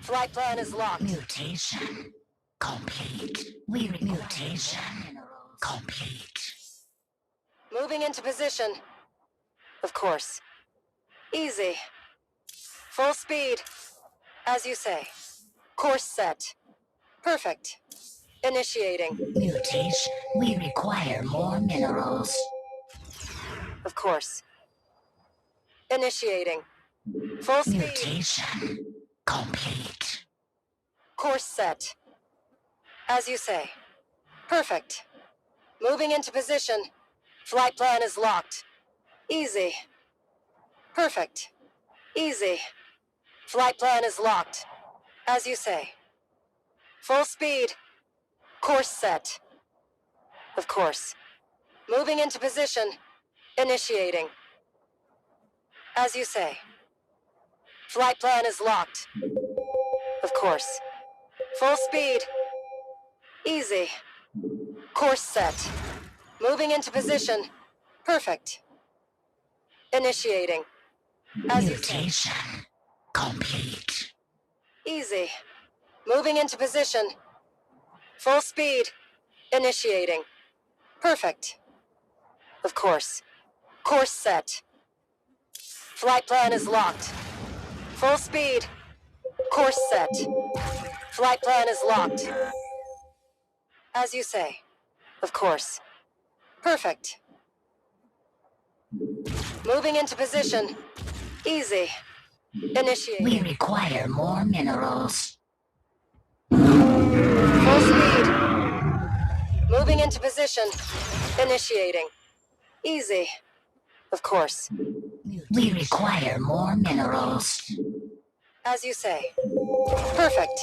Flight plan is locked. Mutation complete. Mutation complete. Moving into position. Of course. Easy. Full speed. As you say. Course set. Perfect. Initiating. Mutation. We require more minerals. Of course. Initiating. Full speed. Mutation complete. Course set. As you say. Perfect. Moving into position. Flight plan is locked. Easy. Perfect. Easy. Flight plan is locked. As you say. Full speed. Course set. Of course. Moving into position. Initiating. As you say. Flight plan is locked. Of course. Full speed. Easy. Course set. Moving into position. Perfect. Initiating. As you say. Mutation complete. Easy. Moving into position. Full speed. Initiating. Perfect. Of course. Course set. Flight plan is locked. Full speed. Course set. Flight plan is locked. As you say. Of course. Perfect. Moving into position. Easy. Initiating. We require more minerals. Full speed. Moving into position. Initiating. Easy. Of course. We require more minerals. As you say. Perfect.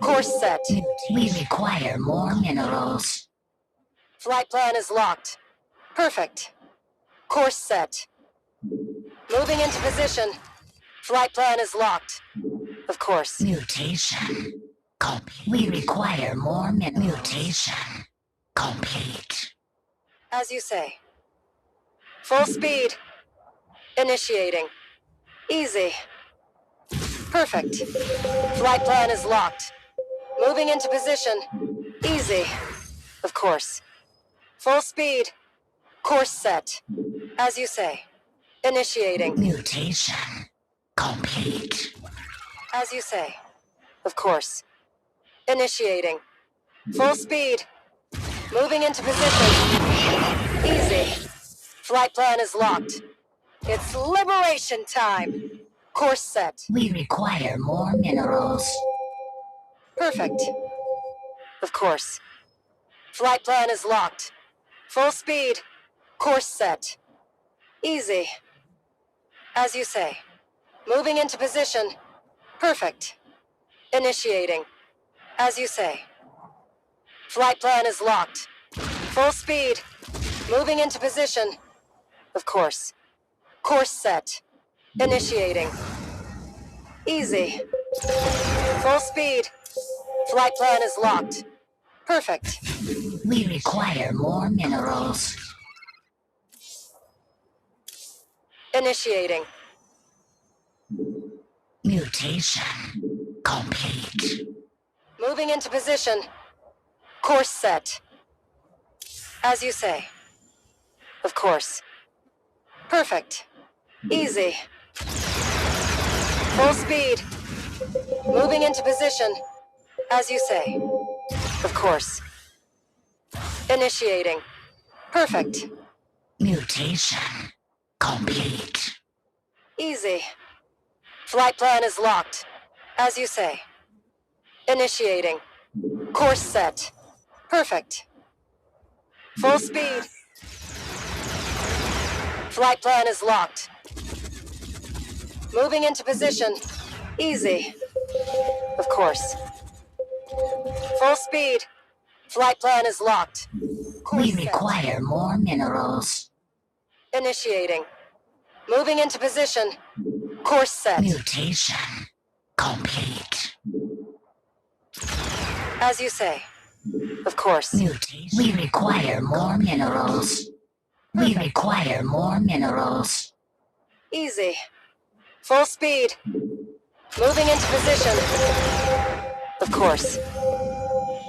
Course set. We require more minerals. Flight plan is locked. Perfect. Course set. Moving into position. Flight plan is locked. Of course. Mutation complete. We require more mutation complete. As you say. Full speed. Initiating. Easy. Perfect. Flight plan is locked. Moving into position. Easy. Of course. Full speed. Course set. As you say. Initiating. Mutation complete. As you say. Of course. Initiating. Full speed. Moving into position. Easy. Flight plan is locked. It's liberation time. Course set. We require more minerals. Perfect. Of course. Flight plan is locked. Full speed. Course set. Easy. As you say. Moving into position. Perfect. Initiating. As you say. Flight plan is locked. Full speed. Moving into position. Of course. Course set. Initiating. Easy. Full speed. Flight plan is locked. Perfect. We require more minerals. Initiating. Mutation complete. Moving into position. Course set. As you say. Of course. Perfect. Easy. Full speed. Moving into position. As you say. Of course. Initiating. Perfect. Mutation complete. Easy. Flight plan is locked. As you say. Initiating. Course set. Perfect. Full speed. Flight plan is locked. Moving into position. Easy. Of course. Full speed. Flight plan is locked. Course We set. require more minerals. Initiating. Moving into position. Course set. Mutation complete. As you say. Of course. Mutation. We require more minerals. We require more minerals. Easy. Full speed. Moving into position. Of course.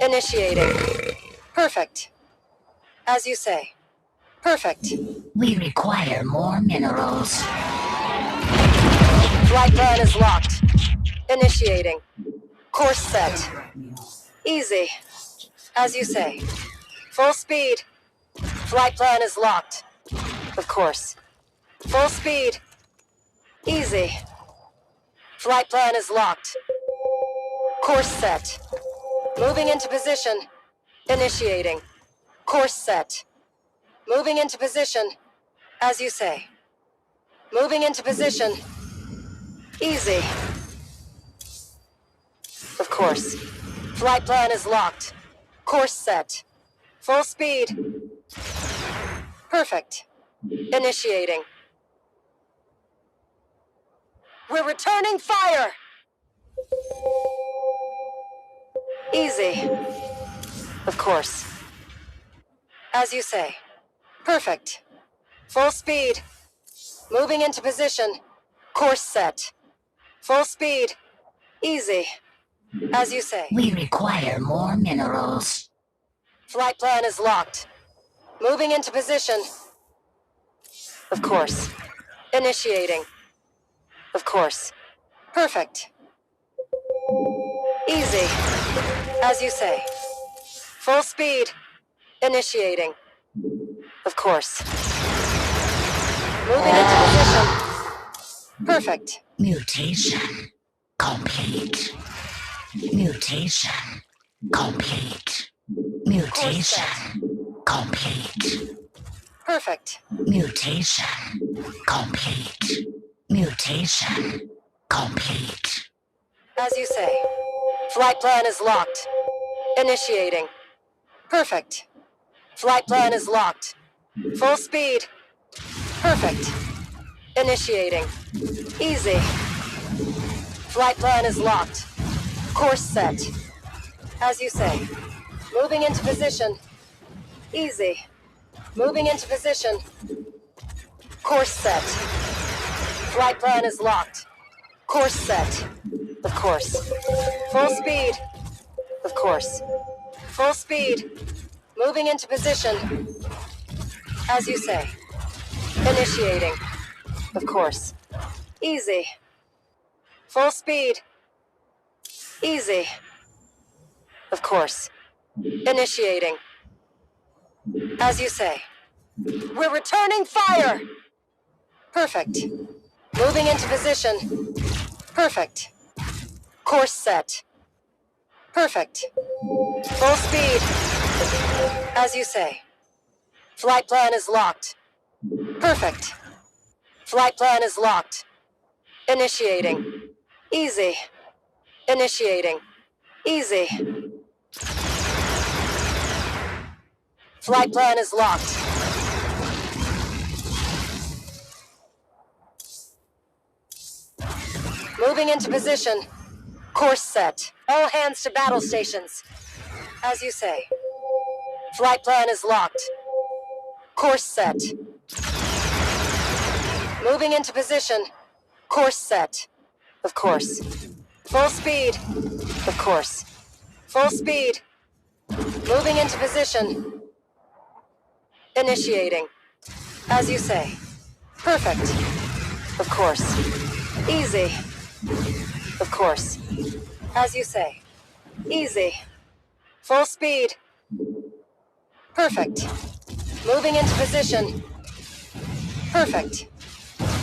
Initiating. Perfect. As you say. Perfect. We require more minerals. Flight plan is locked. Initiating. Course set. Easy. As you say. Full speed. Flight plan is locked. Of course. Full speed. Easy. Flight plan is locked. Course set. Moving into position. Initiating. Course set. Moving into position. As you say. Moving into position. Easy. Of course. Flight plan is locked. Course set. Full speed. Perfect. Initiating. We're returning fire! Easy. Of course. As you say. Perfect. Full speed. Moving into position. Course set. Full speed. Easy. As you say. We require more minerals. Flight plan is locked. Moving into position. Of course. Initiating. Of course. Perfect. Easy. As you say. Full speed. Initiating. Of course. Moving into position. Perfect. Mutation complete. Mutation complete. Mutation complete. Perfect. Mutation complete. Mutation complete. As you say. Flight plan is locked. Initiating. Perfect. Flight plan is locked. Full speed. Perfect. Initiating. Easy. Flight plan is locked. Course set. As you say. Moving into position. Easy. Moving into position. Course set. Flight plan is locked. Course set. Of course. Full speed. Of course. Full speed. Moving into position. As you say. Initiating. Of course. Easy. Full speed. Easy. Of course. Initiating. As you say. We're returning fire! Perfect. Moving into position. Perfect. Course set. Perfect. Full speed. As you say. Flight plan is locked. Perfect. Flight plan is locked. Initiating. Easy. Initiating. Easy. Flight plan is locked. Moving into position. Course set. All hands to battle stations. As you say. Flight plan is locked. Course set. Moving into position. Course set. Of course. Full speed. Of course. Full speed. Moving into position. Initiating. As you say. Perfect. Of course. Easy. Of course. As you say. Easy. Full speed. Perfect. Moving into position. Perfect.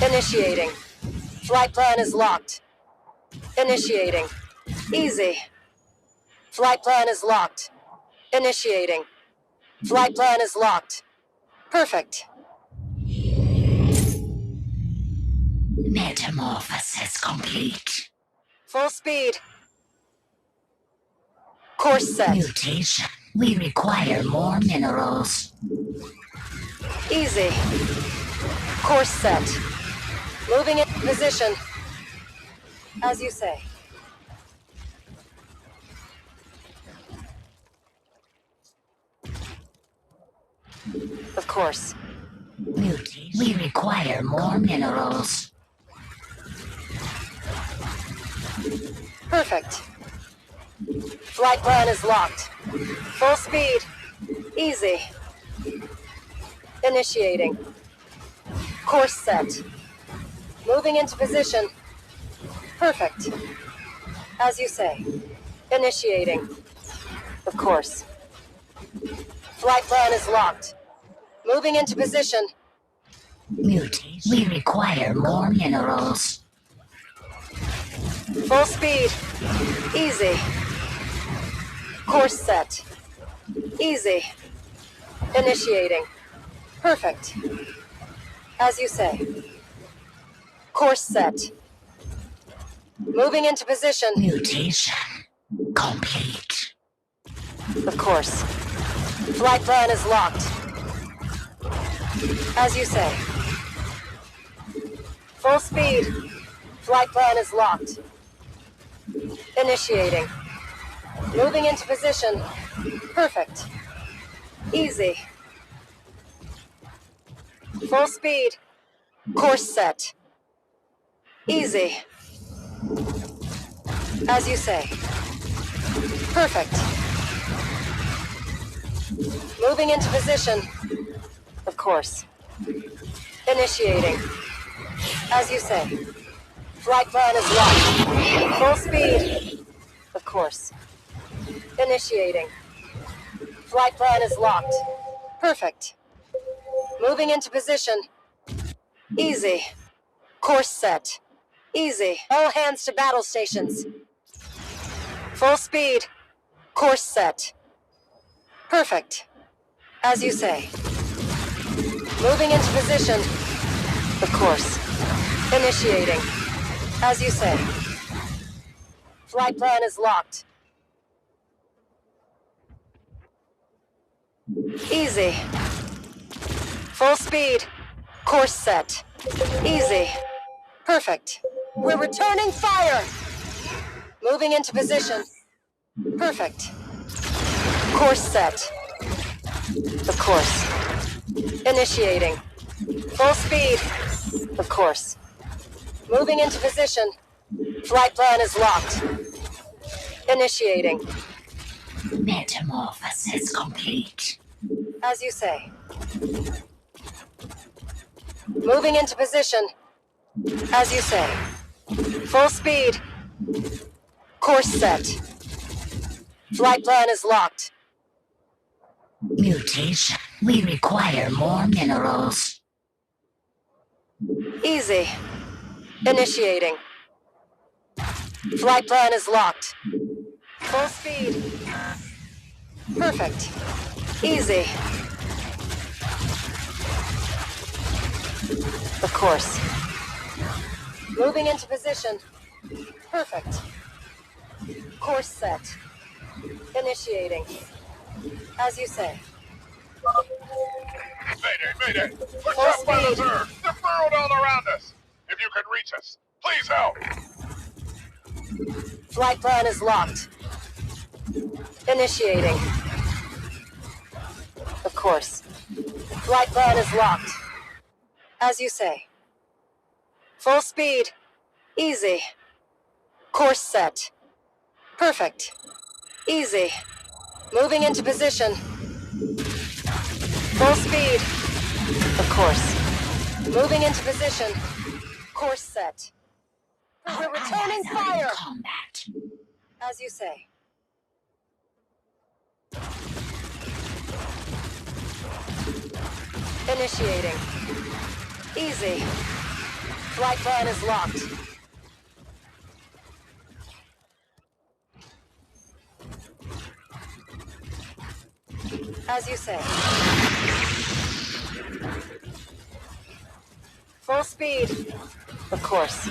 Initiating. Flight plan is locked. Initiating. Easy. Flight plan is locked. Initiating. Flight plan is locked. Perfect. Metamorphosis complete. Full speed. Course set. Mutation. We require more minerals. Easy. Course set. Moving in position. As you say. Of course. Mutation. We require more minerals. Perfect. Flight plan is locked. Full speed. Easy. Initiating. Course set. Moving into position. Perfect. As you say. Initiating. Of course. Flight plan is locked. Moving into position. Mutate. We require more minerals. Full speed. Easy. Course set. Easy. Initiating. Perfect. As you say. Course set. Moving into position. Mutation complete. Of course. Flight plan is locked. As you say. Full speed. Flight plan is locked. Initiating. Moving into position. Perfect. Easy. Full speed. Course set. Easy. As you say. Perfect. Moving into position. Of course. Initiating. As you say. Flight plan is locked. Full speed. Of course. Initiating. Flight plan is locked. Perfect. Moving into position. Easy. Course set. Easy. All hands to battle stations. Full speed. Course set. Perfect. As you say. Moving into position. Of course. Initiating. As you say. Flight plan is locked. Easy. Full speed. Course set. Easy. Perfect. We're returning fire! Moving into position. Perfect. Course set. Of course. Initiating. Full speed. Of course. Moving into position. Flight plan is locked. Initiating. Metamorphosis complete. As you say. Moving into position. As you say. Full speed. Course set. Flight plan is locked. Mutation. We require more minerals. Easy. Initiating. Flight plan is locked. Full speed. Perfect. Easy. Of course. Moving into position. Perfect. Course set. Initiating. As you say. Mayday! We're trapped by the Zerg! They're burrowed all around us! If you could reach us, please help! Flight plan is locked. Initiating. Of course. Flight plan is locked. As you say. Full speed. Easy. Course set. Perfect. Easy. Moving into position. Full speed. Of course. Moving into position. Course set. We're returning fire! Combat. As you say. Initiating. Easy. Flight plan is locked. As you say. Full speed. Of course.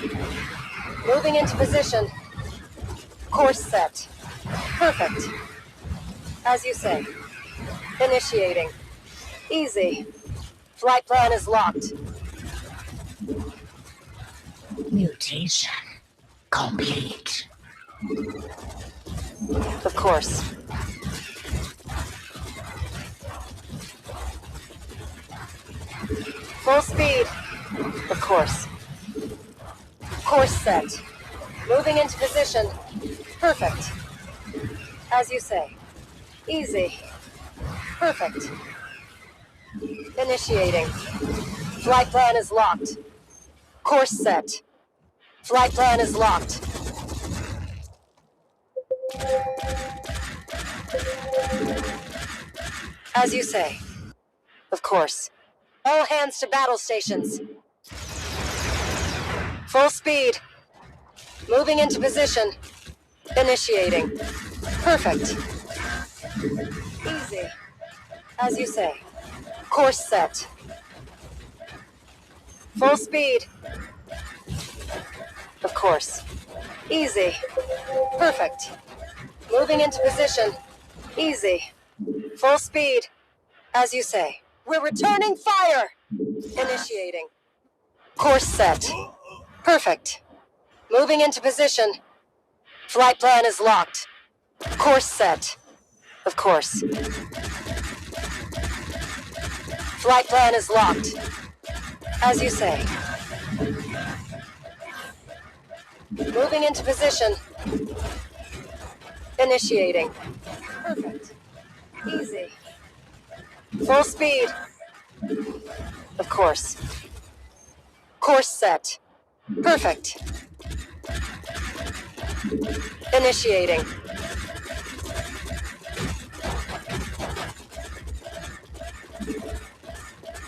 Moving into position. Course set. Perfect. As you say. Initiating. Easy. Flight plan is locked. Mutation complete. Of course. Full speed. Of course. Course set. Moving into position. Perfect. As you say. Easy. Perfect. Initiating. Flight plan is locked. Course set. Flight plan is locked. As you say. Of course. All hands to battle stations. Full speed. Moving into position. Initiating. Perfect. Easy. As you say. Course set. Full speed. Of course. Easy. Perfect. Moving into position. Easy. Full speed. As you say. We're returning fire! Initiating. Course set. Perfect. Moving into position. Flight plan is locked. Course set. Of course. Flight plan is locked. As you say. Moving into position. Initiating. Perfect. Easy. Full speed. Of course. Course set. Perfect. Initiating.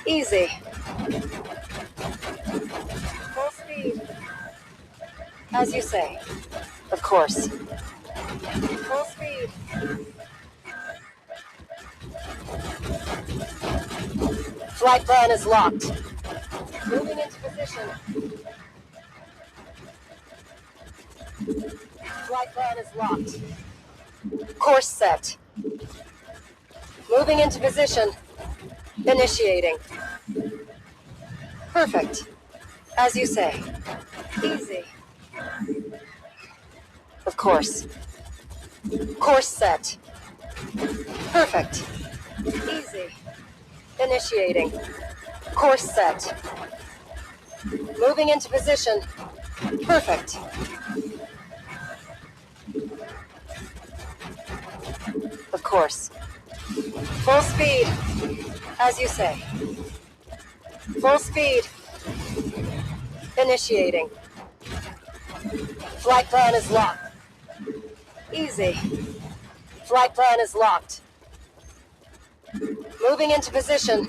Easy. Full speed. As you say. Of course. Full speed. Flight plan is locked. Moving into position. Flight plan is locked. Course set. Moving into position. Initiating. Perfect. As you say. Easy. Of course. Course set. Perfect. Easy. Initiating. Course set. Moving into position. Perfect. Of course. Full speed. As you say. Full speed. Initiating. Flight plan is locked. Easy. Flight plan is locked. Moving into position.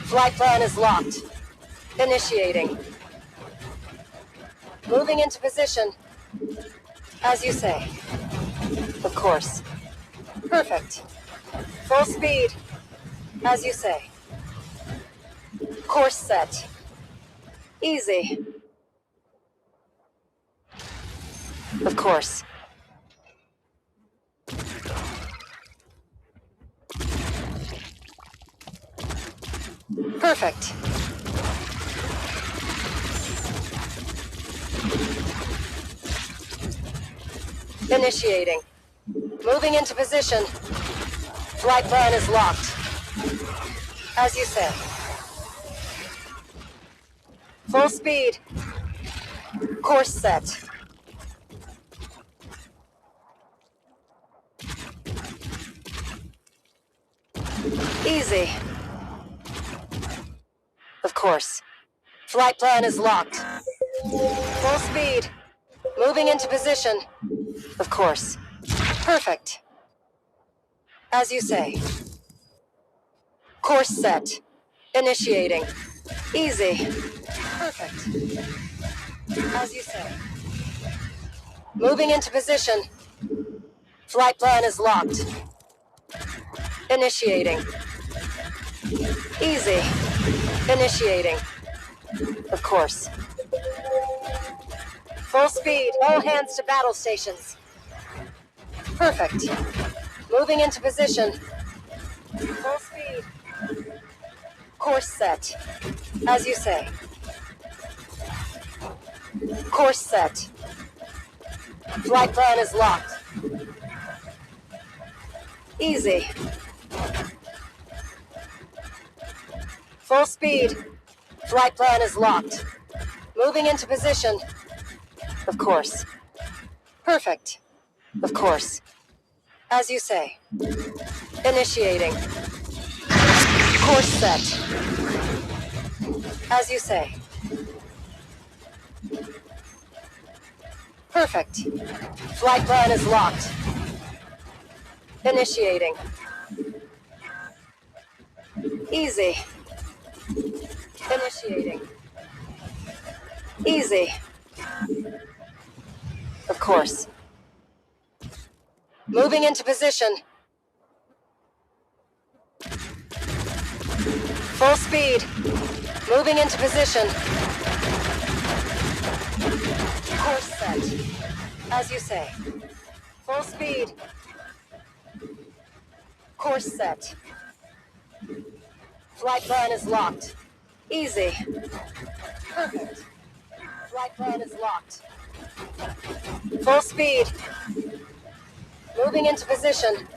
Flight plan is locked. Initiating. Moving into position. As you say. Of course. Perfect. Full speed. As you say. Course set. Easy. Of course. Perfect. Initiating. Moving into position. Flight plan is locked. As you say. Full speed. Course set. Easy. Of course. Flight plan is locked. Full speed. Moving into position. Of course. Perfect. As you say. Course set. Initiating. Easy. Perfect. As you say. Moving into position. Flight plan is locked. Initiating. Easy. Initiating. Of course. Full speed. All hands to battle stations. Perfect. Moving into position. Full speed. Course set. As you say. Course set. Flight plan is locked. Easy. Full speed. Flight plan is locked. Moving into position. Of course. Perfect. Of course. As you say. Initiating. Course set. As you say. Perfect. Flight plan is locked. Initiating. Easy. Initiating. Easy. Of course. Moving into position. Full speed. Moving into position. Course set. As you say. Full speed. Course set. Flight plan is locked. Easy. Perfect. Flight plan is locked. Full speed. Moving into position.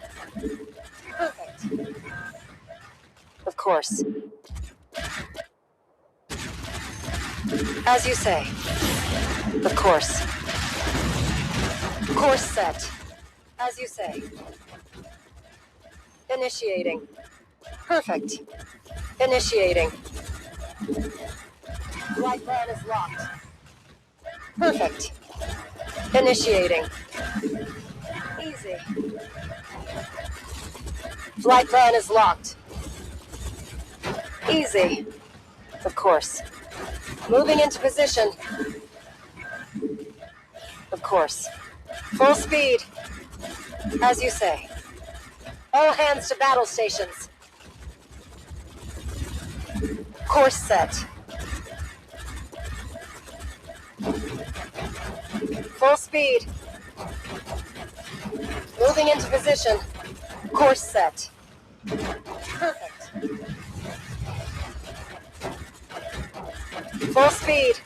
Perfect. Of course. As you say. Of course. Course set. As you say. Initiating. Perfect. Initiating. Flight plan is locked. Perfect. Initiating. Easy. Flight plan is locked. Easy. Of course. Moving into position. Of course. Full speed. As you say. All hands to battle stations. Course set. Full speed. Moving into position. Course set. Perfect. Full speed.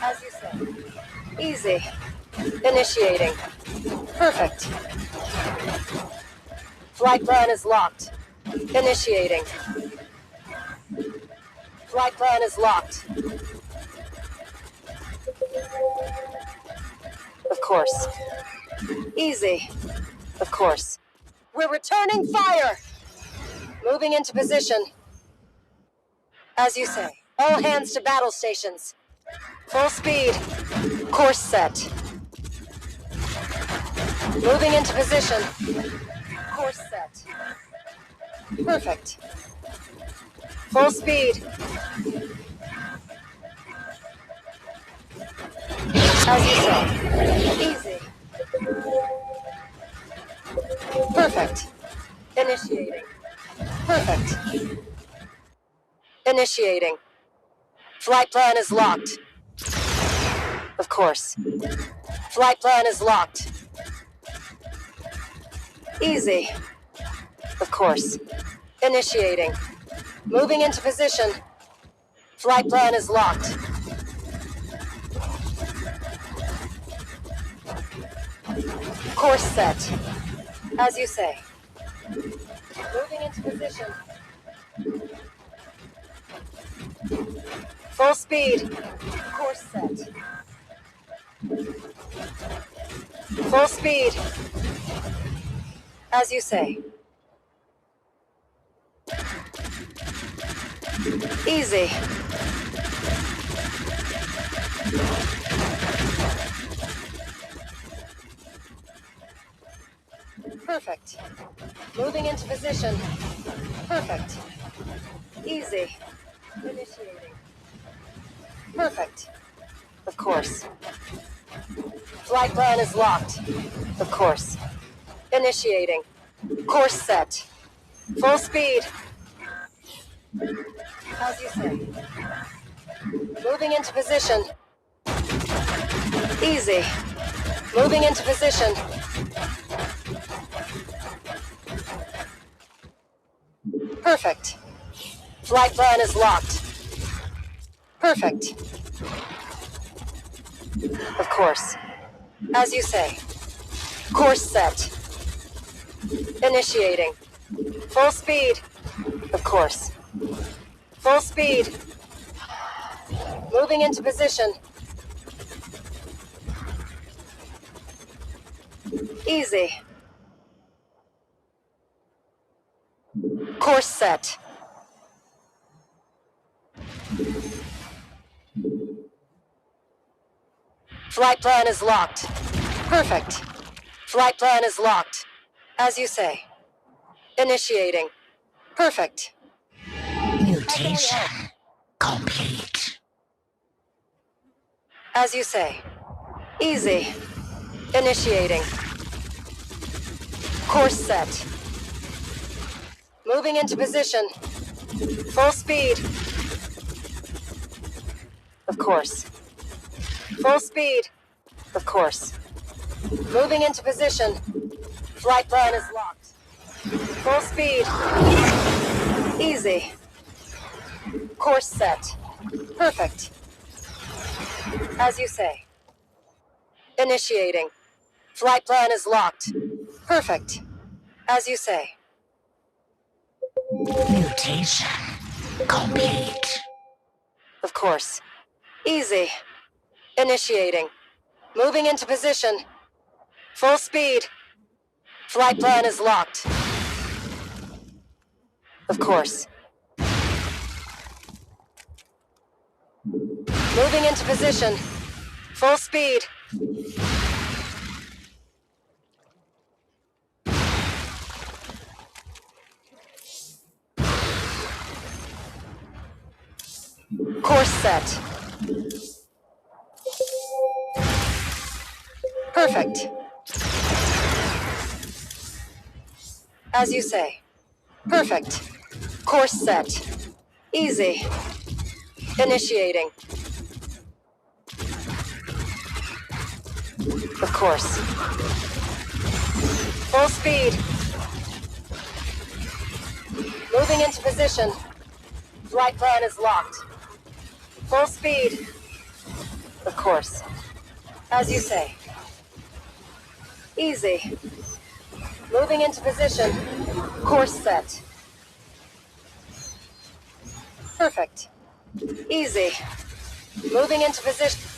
As you say. Easy. Initiating. Perfect. Flight plan is locked. Initiating. Flight plan is locked. Of course. Easy. Of course. We're returning fire! Moving into position. As you say. All hands to battle stations. Full speed. Course set. Moving into position. Course set. Perfect. Full speed. As you say. Easy. Perfect. Initiating. Perfect. Initiating. Flight plan is locked. Of course. Flight plan is locked. Easy. Of course. Initiating. Moving into position. Flight plan is locked. Course set. As you say. Moving into position. Full speed. Course set. Full speed. As you say. Easy. Perfect. Moving into position. Perfect. Easy. Initiating. Perfect. Of course. Flight plan is locked. Of course. Initiating. Course set. Full speed. As you say. Moving into position. Easy. Moving into position. Perfect. Flight plan is locked. Perfect. Of course. As you say. Course set. Initiating. Full speed. Of course. Full speed. Moving into position. Easy. Course set. Flight plan is locked. Perfect. Flight plan is locked. As you say. Initiating. Perfect. Mutation complete. As you say. Easy. Initiating. Course set. Moving into position. Full speed. Of course. Full speed. Of course. Moving into position. Flight plan is locked. Full speed. Easy. Course set. Perfect. As you say. Initiating. Flight plan is locked. Perfect. As you say. Mutation complete. Of course. Easy. Initiating. Moving into position. Full speed. Flight plan is locked. Of course. Moving into position. Full speed. Course set. Perfect. As you say. Perfect. Course set. Easy. Initiating. Of course. Full speed. Moving into position. Flight plan is locked. Full speed. Of course. As you say. Easy. Moving into position. Course set. Perfect. Easy. Moving into position.